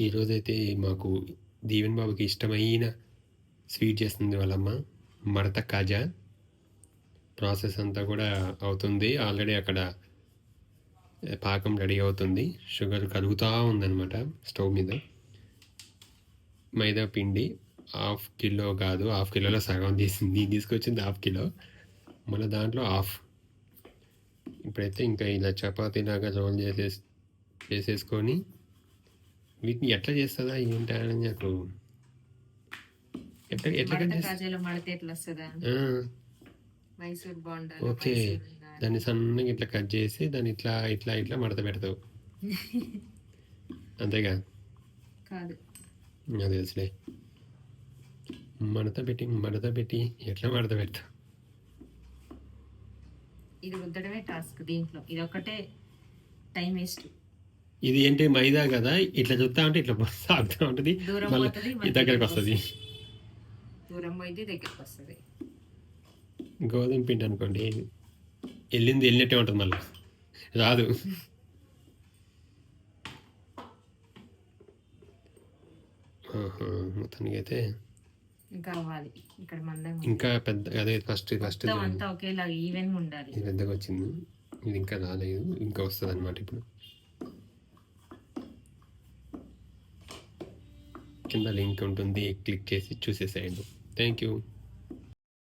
ఈరోజైతే మాకు దీవెన్ బాబుకి ఇష్టమైన స్వీట్ చేస్తుంది వాళ్ళమ్మ, మడత కాజా. ప్రాసెస్ అంతా కూడా అవుతుంది. ఆల్రెడీ అక్కడ పాకం రెడీ అవుతుంది. షుగర్ కరుగుతూ ఉందన్నమాట స్టవ్ మీద. మైదా పిండి 1/2 కిలో కాదు, 1/2 కిలోలో సగం తీసుకొచ్చింది 1/2 కిలో. మళ్ళీ దాంట్లో హాఫ్. ఇప్పుడైతే ఇంకా ఇలా చపాతీలాగా రోల్ చేసేసుకొని వీటిని ఎట్లా చేస్తుందా ఏంటని నాకు ఓకే. దాన్ని సన్నగా ఇట్లా కట్ చేసి దాన్ని ఇట్లా ఇట్లా ఇట్లా మడత పెడతావు అంతేగా? అది తెలుసులే. మడత పెట్టి ఎట్లా మడత పెడతావు? ఇది రుద్దడమే టాస్క్. దీంట్లో ఇది ఒకటే టైం వేస్ట్. ఇది ఏంటి మైదా కదా, ఇట్లా చూస్తా ఉంటే ఇట్లా సాగుతూ ఉంటుంది, మళ్ళీ దగ్గరికి వస్తుంది. దూరం పోయింది దగ్గరికి వస్తుంది. గోధుమ పిండి అనుకోండి, వెళ్ళినట్టే ఉంటుంది, మళ్ళీ రాదు. మొత్తానికి అయితే కావాలి ఇక్కడ మందంగా, ఇంకా పెద్ద అదే ఫస్ట్ అంతా ఒకేలా ఈవెన్ ఉండాలి. ఇది పెద్దగా వచ్చింది, ఇది ఇంకా రాలేదు, ఇంకా వస్తుంది అనమాట. ఇప్పుడు కింద లింక్ ఉంటుంది, క్లిక్ చేసి చూసేసేయండి. Thank you.